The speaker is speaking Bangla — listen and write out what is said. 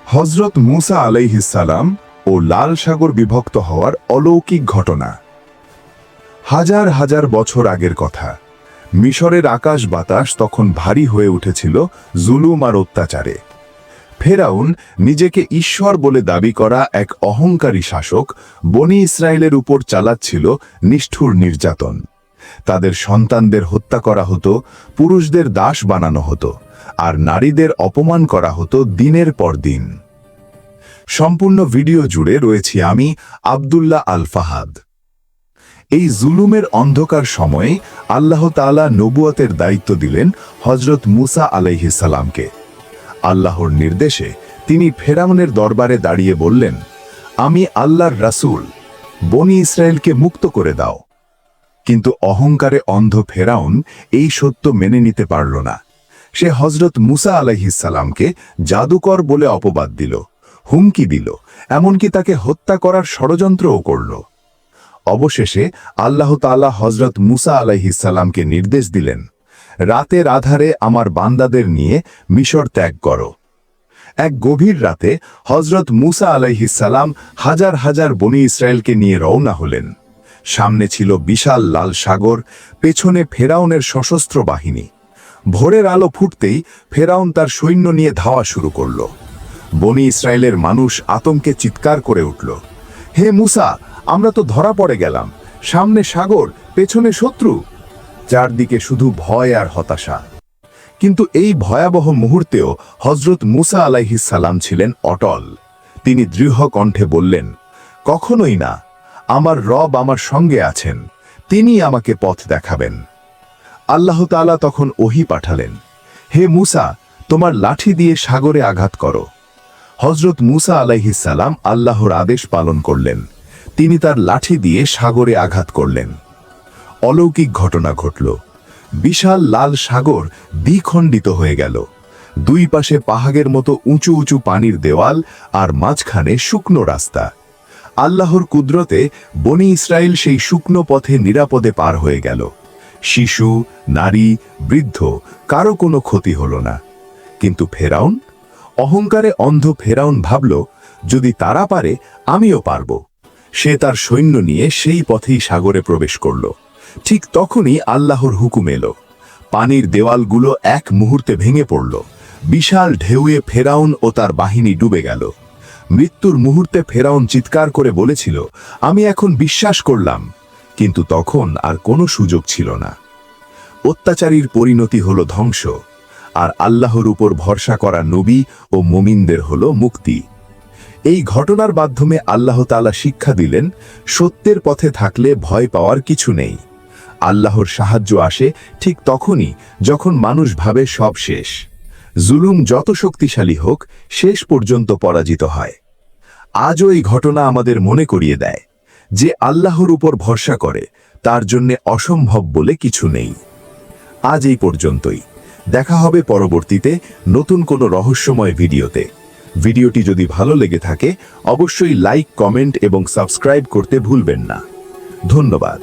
হযরত মুসা আলাইহিস সালাম ও লাল সাগর বিভক্ত হওয়ার অলৌকিক ঘটনা। হাজার হাজার বছর আগের কথা। মিশরের আকাশ বাতাস তখন ভারী হয়ে উঠেছিল জুলুম আর অত্যাচারে। ফেরাউন, নিজেকে ঈশ্বর বলে দাবি করা এক অহংকারী শাসক, বনি ইসরায়েলের উপর চালাচ্ছিল নিষ্ঠুর নির্যাতন। তাদের সন্তানদের হত্যা করা হতো, পুরুষদের দাস বানানো হতো, আর নারীদের অপমান করা হতো দিনের পর দিন। সম্পূর্ণ ভিডিও জুড়ে রয়েছি আমি, আব্দুল্লাহ আল ফাহাদ। এই জুলুমের অন্ধকার সময়ে আল্লাহ তাআলা নবুয়তের দায়িত্ব দিলেন হযরত মুসা আলাইহিস সালামকে। আল্লাহর নির্দেশে তিনি ফেরাউনের দরবারে দাঁড়িয়ে বললেন, আমি আল্লাহর রাসূল, বনি ইসরায়েলকে মুক্ত করে দাও। কিন্তু অহংকারে অন্ধ ফেরাউন এই সত্য মেনে নিতে পারল না। সে হযরত মুসা আলাইহিস সালামকে জাদুকর বলে অপবাদ দিল, হুমকি দিল, এমনকি তাকে হত্যা করার ষড়যন্ত্রও করল। অবশেষে আল্লাহ তাআলা হযরত মুসা আলাইহিস সালামকে নির্দেশ দিলেন, রাতের আধারে আমার বান্দাদের নিয়ে মিশর ত্যাগ করো। এক গভীর রাতে হযরত মুসা আলাইহিস সালাম হাজার হাজার বনি ইসরায়েলকে নিয়ে রওনা হলেন। সামনে ছিল বিশাল লাল সাগর, পেছনে ফেরাউনের সশস্ত্র বাহিনী। ভোরের আলো ফুটতেই ফেরাউন তার সৈন্য নিয়ে ধাওয়া শুরু করল। বনি ইসরায়েলের মানুষ আতঙ্কে চিৎকার করে উঠল, হে মুসা, আমরা তো ধরা পড়ে গেলাম, সামনে সাগর, পেছনে শত্রু। চারদিকে শুধু ভয় আর হতাশা। কিন্তু এই ভয়াবহ মুহূর্তেও হযরত মুসা আলাইহিস সালাম ছিলেন অটল। তিনি দৃঢ় কণ্ঠে বললেন, কখনোই না, আমার রব আমার সঙ্গে আছেন, তিনি আমাকে পথ দেখাবেন। আল্লাহ তাআলা তখন ওহী পাঠালেন, হে মুসা, তোমার লাঠি দিয়ে সাগরে আঘাত করো। হযরত মুসা আলাইহিস সালাম আল্লাহর আদেশ পালন করলেন। তিনি তার লাঠি দিয়ে সাগরে আঘাত করলেন। অলৌকিক ঘটনা ঘটল। বিশাল লাল সাগর দ্বিখণ্ডিত হয়ে গেল। দুই পাশে পাহাড়ের মতো উঁচু উঁচু পানির দেওয়াল, আর মাঝখানে শুকনো রাস্তা। আল্লাহর কুদরতে বনি ইসরায়েল সেই শুকনো পথে নিরাপদে পার হয়ে গেল। শিশু, নারী, বৃদ্ধ, কারো কোনো ক্ষতি হল না। কিন্তু ফেরাউন, অহংকারে অন্ধ ফেরাউন ভাবল, যদি তারা পারে, আমিও পারব। সে তার সৈন্য নিয়ে সেই পথেই সাগরে প্রবেশ করল। ঠিক তখনই আল্লাহর হুকুম এলো। পানির দেওয়ালগুলো এক মুহূর্তে ভেঙে পড়ল। বিশাল ঢেউয়ে ফেরাউন ও তার বাহিনী ডুবে গেল। মৃত্যুর মুহূর্তে ফেরাউন চিৎকার করে বলেছিল, আমি এখন বিশ্বাস করলাম। কিন্তু তখন আর কোনো সুযোগ ছিল না। অত্যাচারীর পরিণতি হলো ধ্বংস, আর আল্লাহর উপর ভরসা করা নবী ও মুমিনদের হলো মুক্তি। এই ঘটনার মাধ্যমে আল্লাহ তাআলা শিক্ষা দিলেন, সত্যের পথে থাকলে ভয় পাওয়ার কিছু নেই। আল্লাহর সাহায্য আসে ঠিক তখনই যখন মানুষ ভাবে সব শেষ। জুলুম যত শক্তিশালী হোক, শেষ পর্যন্ত পরাজিত হয়। আজও এই ঘটনা আমাদের মনে করিয়ে দেয় যে আল্লাহর উপর ভরসা করে, তার জন্য অসম্ভব বলে কিছু নেই। আজ এই পর্যন্তই। দেখা হবে পরবর্তীতে নতুন কোনো রহস্যময় ভিডিওতে। ভিডিওটি যদি ভালো লেগে থাকে, অবশ্যই লাইক, কমেন্ট এবং সাবস্ক্রাইব করতে ভুলবেন না। ধন্যবাদ।